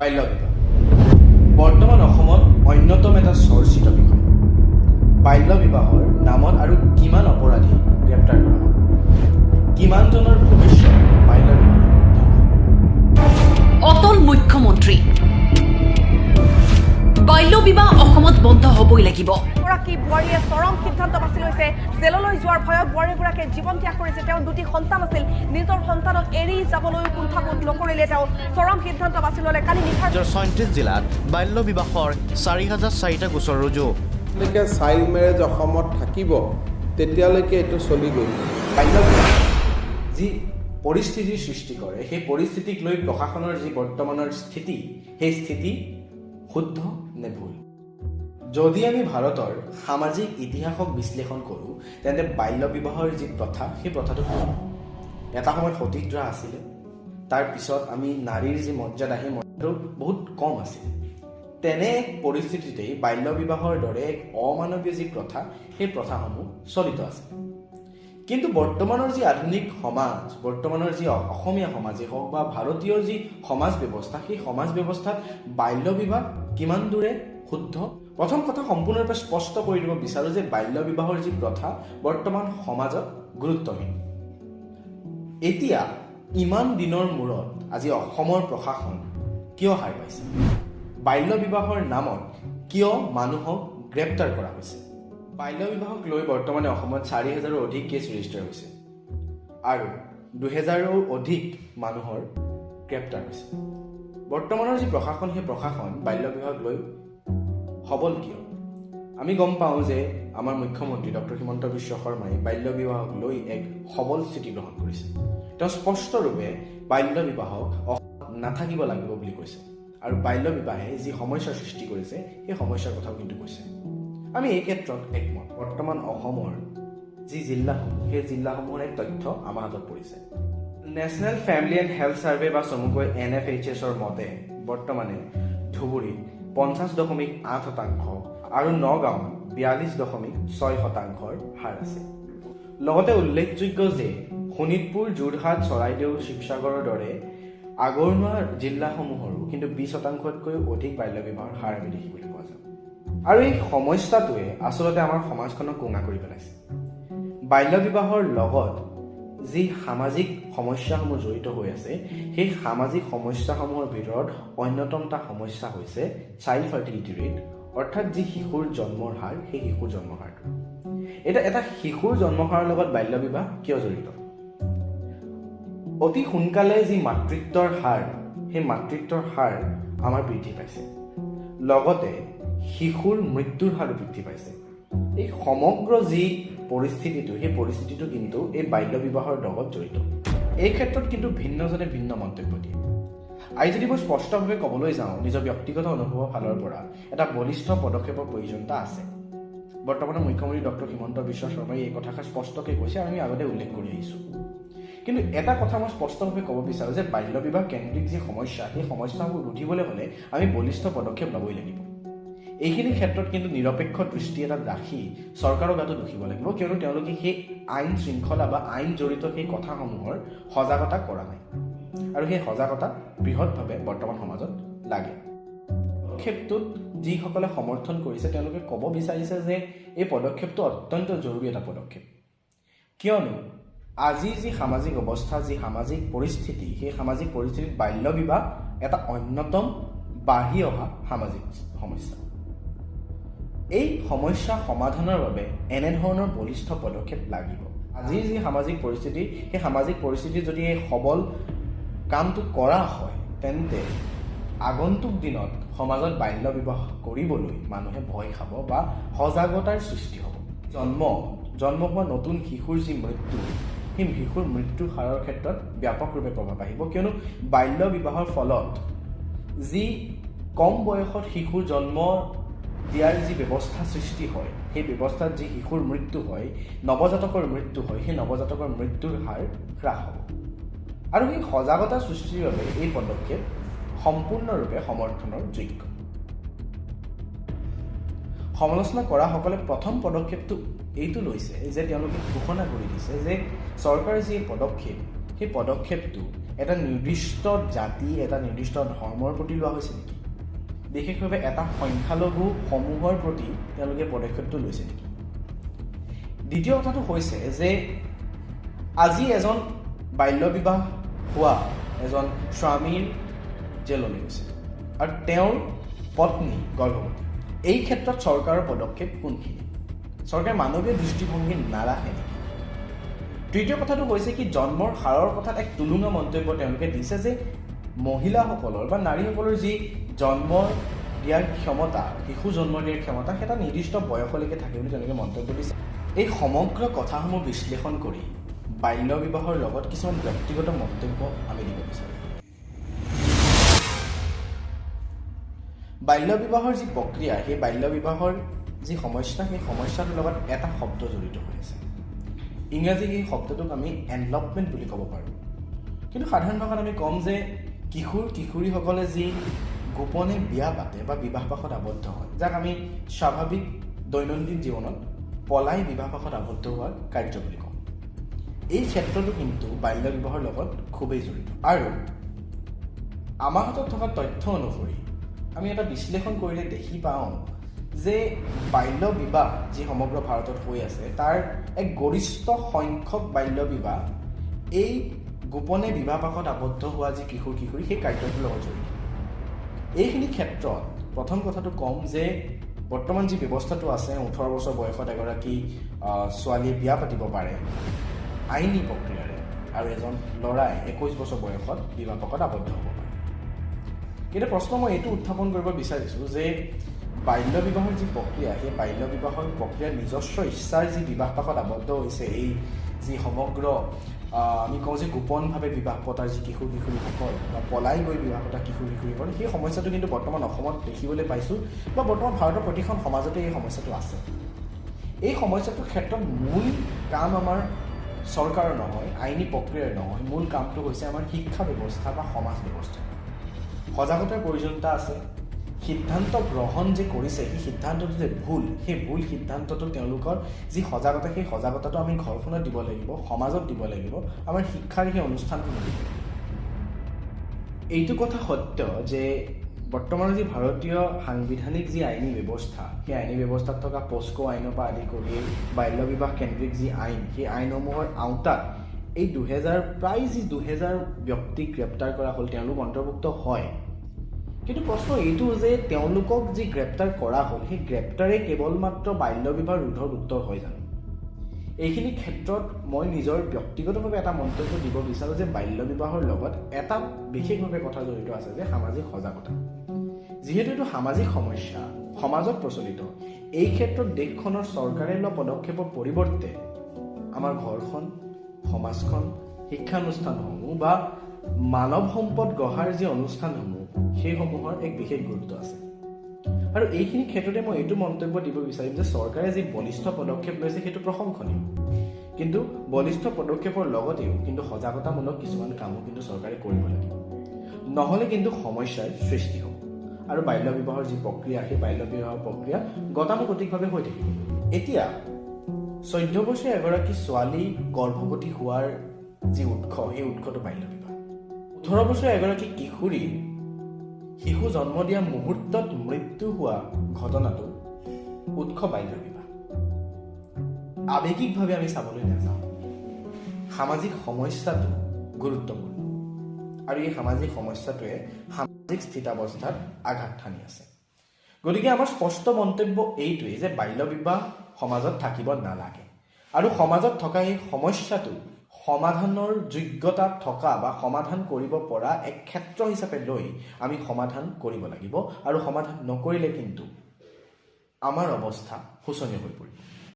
বাল্য বিবাহ বৰ্তমান অসমত অন্যতম এটা চৰ্চিত বিষয়। বাল্য বিবাহৰ নামত আৰু কিমান অপৰাধী গ্ৰেপ্তাৰ কৰা হ'ব, কিমানজনৰ ভৱিষ্যত বাল্য বিবাহ অটল মুখ্যমন্ত্ৰী বাল্য বিবাহ অসমত বন্ধ হ'বই লাগিব। গৰাকী বোৱাৰীয়ে চৰম সিদ্ধান্ত বাছি লৈছে। জেললৈ যোৱাৰ ভয়ত বোৱাৰীগৰাকীয়ে জীৱন ত্যাগ কৰিছে। তেওঁৰ দুটি সন্তান আছিল, নিজৰ সন্তানক এৰি যাবলৈ কুণ্ঠাবোধ নকৰিলে। তেওঁ চৰম সিদ্ধান্ত বাছি ল'লে। কালি নিশা ৩৬ জিলাত বাল্য বিবাহৰ ৪,০০০টা গোচৰ ৰুজু। যেতিয়ালৈকে চাইল্ড মেৰেজ অসমত থাকিব তেতিয়ালৈকে এইটো চলি গৈ বাল্য বিবাহ যি পৰিস্থিতিৰ সৃষ্টি কৰে, সেই পৰিস্থিতিক লৈ প্ৰশাসনৰ যি বৰ্তমানৰ স্থিতি, সেই স্থিতি শুদ্ধ নে ভুল? যদি আমি ভাৰতৰ সামাজিক ইতিহাসক বিশ্লেষণ কৰোঁ, তেন্তে বাল্য বিবাহৰ যি প্ৰথা, সেই প্ৰথাটো এটা সময়ত সতীদাহ আছিলে। তাৰ পিছত আমি নাৰীৰ যি মৰ্যাদা, সেই মৰ্যাদাটো বহুত কম আছিল। তেনে এক পৰিস্থিতিতেই বাল্য বিবাহৰ দৰে এক অমানৱীয় যি প্ৰথা, সেই প্ৰথাসমূহ চলিত আছে। কিন্তু বৰ্তমানৰ যি আধুনিক সমাজ, বৰ্তমানৰ যি অসমীয়া সমাজেই হওক বা ভাৰতীয় যি সমাজ ব্যৱস্থা, সেই সমাজ ব্যৱস্থাত বাল্য বিবাহ কিমান দূৰে শুদ্ধ? প্ৰথম কথা সম্পূৰ্ণৰূপে স্পষ্ট কৰি দিব বিচাৰোঁ যে বাল্য বিবাহৰ যি প্ৰথা বৰ্তমান সমাজত গুৰুত্বহীন। এতিয়া ইমান দিনৰ মূৰত আজি অসমৰ প্ৰশাসন কিয় হাৰ পাইছে? বাল্য বিবাহৰ নামত কিয় মানুহক গ্ৰেপ্তাৰ কৰা হৈছে? বাল্য বিবাহক লৈ বৰ্তমানে অসমত ৪,০০০ৰো অধিক কেছ ৰেজিষ্টাৰ হৈছে আৰু ২,০০০ৰো অধিক মানুহৰ গ্ৰেপ্তাৰ হৈছে। বৰ্তমানৰ যি প্ৰশাসন, সেই প্ৰশাসন বাল্য বিবাহক লৈ সবল কিয়? আমি গম পাওঁ যে আমাৰ মুখ্যমন্ত্ৰী ডক্টৰ হিমন্ত বিশ্ব শৰ্মাই বাল্য বিবাহক লৈ এক সবল স্থিতি গ্ৰহণ কৰিছে। তেওঁ স্পষ্টৰূপে বাল্য বিবাহক নাথাকিব লাগিব বুলি কৈছে আৰু বাল্য বিবাহে যি সমস্যাৰ সৃষ্টি কৰিছে, সেই সমস্যাৰ কথাও কিন্তু কৈছে। আমি এই ক্ষেত্ৰত একমত। বৰ্তমান অসমৰ যি জিলাসমূহ, সেই জিলাসমূহৰ এক তথ্য আমাৰ হাতত পৰিছে। National family and health survey বা চমুকৈ NFHSৰ মতে বৰ্তমানে ধুবুৰীত 50.8% আৰু নগাঁৱত 42.6%ৰ হাৰ আছে। লগতে উল্লেখযোগ্য যে শোণিতপুৰ, যোৰহাট, চৰাইদেউ, শিৱসাগৰৰ দৰে আগৰনুৱা জিলাসমূহৰো কিন্তু 20%তকৈও অধিক বাল্য বিবাহৰ হাৰ আমি দেখিবলৈ পোৱা যায়। আৰু এই সমস্যাটোৱে আচলতে আমাৰ সমাজখনক কোঙা কৰি পেলাইছে। বাল্য বিবাহৰ লগত যি সামাজিক সমস্যাসমূহ জড়িত হৈ আছে, সেই সামাজিক সমস্যাসমূহৰ ভিতৰত অন্যতম এটা সমস্যা হৈছে চাইল্ড ফাৰ্টিলিটি ৰেট, অৰ্থাৎ যি শিশুৰ জন্মৰ হাৰ, সেই শিশুৰ জন্মৰ হাৰটো। এটা শিশুৰ জন্মৰ হাৰৰ লগত বাল্য বিবাহ কিয় জড়িত? অতি সোনকালে যি মাতৃত্বৰ হাৰ, সেই মাতৃত্বৰ হাৰ আমাৰ বৃদ্ধি পাইছে, লগতে শিশুৰ মৃত্যুৰ হাৰো বৃদ্ধি পাইছে। এই সমগ্ৰ যি পৰিস্থিতিটো, সেই পৰিস্থিতিটো কিন্তু এই বাল্য বিবাহৰ লগত জড়িত। এই ক্ষেত্ৰত কিন্তু ভিন্নজনে ভিন্ন মন্তব্য দিয়ে। আজি যদি মই স্পষ্টভাৱে ক'বলৈ যাওঁ, নিজৰ ব্যক্তিগত অনুভৱৰ ফালৰ পৰা এটা বলিষ্ঠ পদক্ষেপৰ প্ৰয়োজনীয়তা আছে। বৰ্তমানৰ মুখ্যমন্ত্ৰী ডক্টৰ হিমন্ত বিশ্ব শৰ্মাই এই কথাষাৰ স্পষ্টকৈ কৈছে আৰু আমি আগতে উল্লেখ কৰি আহিছোঁ। কিন্তু এটা কথা মই স্পষ্টভাৱে ক'ব বিচাৰোঁ যে বাল্য বিবাহ কেন্দ্ৰিক যি সমস্যা, সেই সমস্যাবোৰ ৰুধিবলৈ হ'লে আমি বলিষ্ঠ পদক্ষেপ ল'বই লাগিব। এইখিনি ক্ষেত্ৰত কিন্তু নিৰপেক্ষ দৃষ্টি এটা ৰাখি চৰকাৰৰ গাতো দুখিব লাগিব, কিয়নো তেওঁলোকে সেই আইন শৃংখলা বা আইন জড়িত সেই কথাসমূহৰ সজাগতা কৰা নাই আৰু সেই সজাগতা বৃহৎভাৱে বৰ্তমান সমাজত লাগে। পদক্ষেপটোত যিসকলে সমৰ্থন কৰিছে, তেওঁলোকে ক'ব বিচাৰিছে যে এই পদক্ষেপটো অত্যন্ত জৰুৰী এটা পদক্ষেপ, কিয়নো আজি যি সামাজিক অৱস্থা, যি সামাজিক পৰিস্থিতি, সেই সামাজিক পৰিস্থিতিত বাল্য বিবাহ এটা অন্যতম বাঢ়ি অহা সামাজিক সমস্যা। এই সমস্যা সমাধানৰ বাবে এনেধৰণৰ বলিষ্ঠ পদক্ষেপ লাগিব। আজিৰ যি সামাজিক পৰিস্থিতি, সেই সামাজিক পৰিস্থিতিত যদি এই সবল কামটো কৰা হয়, তেন্তে আগন্তুক দিনত সমাজত বাল্য বিবাহ কৰিবলৈ মানুহে ভয় খাব বা সজাগতাৰ সৃষ্টি হ'ব। জন্ম হোৱা নতুন শিশুৰ যি মৃত্যু, সেই শিশুৰ মৃত্যুৰ হাৰৰ ক্ষেত্ৰত ব্যাপকৰূপে প্ৰভাৱ আহিব, কিয়নো বাল্য বিবাহৰ ফলত যি কম বয়সত শিশুৰ জন্ম দিয়াৰ যি ব্যৱস্থা সৃষ্টি হয়, সেই ব্যৱস্থাত যি শিশুৰ মৃত্যু হয়, নৱজাতকৰ মৃত্যু হয়, সেই নৱজাতকৰ মৃত্যুৰ হাৰ হ্ৰাস হ'ব। আৰু সেই সজাগতা সৃষ্টিৰ বাবে এই পদক্ষেপ সম্পূৰ্ণৰূপে সমৰ্থনৰ যোগ্য। সমালোচনা কৰাসকলে প্ৰথম পদক্ষেপটো এইটো লৈছে যে তেওঁলোকে ঘোষণা কৰি দিছে যে চৰকাৰৰ যি পদক্ষেপ, সেই পদক্ষেপটো এটা নিৰ্দিষ্ট জাতি এটা নিৰ্দিষ্ট ধৰ্মৰ প্ৰতি লোৱা হৈছে নেকি? বিশেষভাৱে এটা সংখ্যালঘু সমূহৰ প্ৰতি তেওঁলোকে পদক্ষেপটো লৈছে নেকি? দ্বিতীয় কথাটো হৈছে যে আজি এজন বাল্য বিবাহ হোৱা এজন স্বামীৰ জেললৈ গৈছে আৰু তেওঁৰ পত্নী গৰ্ভৱতী। এই ক্ষেত্ৰত চৰকাৰৰ পদক্ষেপ কোনখিনি? চৰকাৰে মানৱীয় দৃষ্টিভংগী নাৰাখে নেকি? তৃতীয় কথাটো হৈছে কি জন্মৰ হাৰৰ কথাত এক তুলুঙা মন্তব্য তেওঁলোকে দিছে যে মহিলাসকলৰ বা নাৰীসকলৰ যি জন্ম দিয়াৰ ক্ষমতা, শিশু জন্ম দিয়াৰ ক্ষমতা এটা নিৰ্দিষ্ট বয়সলৈকে থাকে বুলি তেওঁলোকে মন্তব্য দিছে। এই সমগ্ৰ কথাসমূহ বিশ্লেষণ কৰি বাল্য বিবাহৰ লগত কিছুমান ব্যক্তিগত মন্তব্য আমি দিব বিচাৰোঁ। বাল্য বিবাহৰ যি প্ৰক্ৰিয়া, সেই বাল্য বিবাহৰ যি সমস্যা, সেই সমস্যাটোৰ লগত এটা শব্দ জড়িত হৈ আছে। ইংৰাজীত এই শব্দটোক আমি এনলপমেণ্ট বুলি ক'ব পাৰোঁ। কিন্তু সাধাৰণ ভাষাত আমি ক'ম যে কিশোৰীসকলে যি গোপনে বিয়া পাতে বা বিবাহপাশত আবদ্ধ হয়, যাক আমি স্বাভাৱিক দৈনন্দিন জীৱনত পলাই বিবাহপাশত আবদ্ধ হোৱাৰ কাৰ্য বুলি কওঁ। এই ক্ষেত্ৰটো কিন্তু বাল্য বিবাহৰ লগত খুবেই জড়িত। আৰু আমাৰ হাতত থকা তথ্য অনুসৰি আমি এটা বিশ্লেষণ কৰিলে দেখি পাওঁ যে বাল্য বিবাহ যি সমগ্ৰ ভাৰতত হৈ আছে তাৰ এক গৰিষ্ঠ সংখ্যক বাল্য বিবাহ এই গোপনে বিবাহপাশত আবদ্ধ হোৱা যি কিশোৰী সেই কাৰ্যটোৰ লগত জড়িত। এইখিনি ক্ষেত্ৰত প্ৰথম কথাটো ক'ম যে বৰ্তমান যি ব্যৱস্থাটো আছে 18 বছৰ বয়সত এগৰাকী ছোৱালীয়ে বিয়া পাতিব পাৰে আইনী প্ৰক্ৰিয়াৰে, আৰু এজন ল'ৰাই 21 বছৰ বয়সত বিবাহপাশত আবদ্ধ হ'ব পাৰে। কিন্তু প্ৰশ্ন মই এইটো উত্থাপন কৰিব বিচাৰিছোঁ যে বাল্য বিবাহৰ যি প্ৰক্ৰিয়া, সেই বাল্য বিবাহৰ প্ৰক্ৰিয়াৰ নিজস্ব ইচ্ছাৰ যি বিবাহপাশত আবদ্ধ হৈছে এই যি সমগ্ৰ আমি কওঁ যে গোপনভাৱে বিবাহ পতাৰ যি কিশোৰীসকল বা পলাই গৈ বিবাহ পতা কিশোৰীসকল, সেই সমস্যাটো কিন্তু বৰ্তমান অসমত দেখিবলৈ পাইছোঁ বা বৰ্তমান ভাৰতৰ প্ৰতিখন সমাজতে এই সমস্যাটো আছে। এই সমস্যাটোৰ ক্ষেত্ৰত মূল কাম আমাৰ চৰকাৰৰ নহয়, আইনী প্ৰক্ৰিয়াৰ নহয়, মূল কামটো হৈছে আমাৰ শিক্ষা ব্যৱস্থা বা সমাজ ব্যৱস্থা। সজাগতাৰ প্ৰয়োজনীয়তা আছে। সিদ্ধান্ত গ্ৰহণ যে কৰিছে সেই সিদ্ধান্তটো যে ভুল, সেই ভুল সিদ্ধান্তটো তেওঁলোকৰ যি সজাগতা, সেই সজাগতাটো আমি ঘৰখনত দিব লাগিব, সমাজত দিব লাগিব, আমাৰ শিক্ষাৰ সেই অনুষ্ঠানটো দিব লাগিব। এইটো কথা সত্য যে বৰ্তমানৰ যি ভাৰতীয় সাংবিধানিক যি আইনী ব্যৱস্থা, সেই আইনী ব্যৱস্থাত থকা পস্কো আইনৰ পৰা আদি কৰি বাল্য বিবাহ কেন্দ্ৰিক যি আইন, সেই আইনসমূহৰ আওতাত এই 2000 ব্যক্তিক গ্ৰেপ্তাৰ কৰা হ'ল, তেওঁলোক অন্তৰ্ভুক্ত হয়। কিন্তু প্ৰশ্ন এইটো যে তেওঁলোকক যি গ্ৰেপ্তাৰ কৰা হ'ল, সেই গ্ৰেপ্তাৰে কেৱল মাত্ৰ বাল্য বিবাহ ৰোধৰ উত্তৰ হয় জানো? এইখিনি ক্ষেত্ৰত মই নিজৰ ব্যক্তিগতভাৱে এটা মন্তব্য দিব বিচাৰোঁ যে বাল্য বিবাহৰ লগত এটা বিশেষভাৱে কথা জড়িত আছে যে সামাজিক সজাগতা। যিহেতু এইটো সামাজিক সমস্যা, সমাজত প্ৰচলিত, এই ক্ষেত্ৰত দেশখনৰ চৰকাৰে লোৱা পদক্ষেপৰ পৰিৱৰ্তে আমাৰ ঘৰখন, সমাজখন, শিক্ষানুষ্ঠানসমূহ বা মানৱ সম্পদ গঢ়াৰ যি অনুষ্ঠানসমূহ, সেইসমূহৰ এক বিশেষ গুৰুত্ব আছে। আৰু এইখিনি ক্ষেত্ৰতে মই এইটো মন্তব্য দিব বিচাৰিম যে চৰকাৰে যি বলিষ্ঠ পদক্ষেপ লৈছে সেইটো প্ৰশংসনীয়, কিন্তু বলিষ্ঠ পদক্ষেপৰ লগতেও কিন্তু সজাগতামূলক কিছুমান কামো কিন্তু চৰকাৰে কৰিব লাগিব, নহ'লে কিন্তু সমস্যাৰ সৃষ্টি হ'ব। আৰু বাল্য বিবাহৰ যি প্ৰক্ৰিয়া, সেই বাল্য বিবাহৰ প্ৰক্ৰিয়া গতানুগতিকভাৱে হৈ থাকিব। এতিয়া 14 বছৰীয়া এগৰাকী ছোৱালী গৰ্ভৱতী হোৱাৰ যি উৎস, সেই উৎসটো বাল্য বিবাহ। 18 বছৰীয়া এগৰাকী কিশোৰী শিশু জন্ম দিয়া মুহূৰ্তত মৃত্যু হোৱা ঘটনাটো উৎস বাল্য বিবাহ। আৱেগিকভাৱে আমি চাবলৈ নাযাওঁ, সামাজিক সমস্যাটো গুৰুত্বপূৰ্ণ আৰু এই সামাজিক সমস্যাটোৱে সামাজিক স্থিতাৱস্থাত আঘাত সানি আছে। গতিকে আমাৰ স্পষ্ট মন্তব্য এইটোৱেই যে বাল্য বিবাহ সমাজত থাকিব নালাগে আৰু সমাজত থকা এই সমস্যাটো সমাধানৰ যোগ্যতা থকা বা সমাধান কৰিব পৰা এক ক্ষেত্ৰ হিচাপে লৈ আমি সমাধান কৰিব লাগিব, আৰু সমাধান নকৰিলে কিন্তু আমাৰ অৱস্থা শোচনীয় হৈ পৰিব।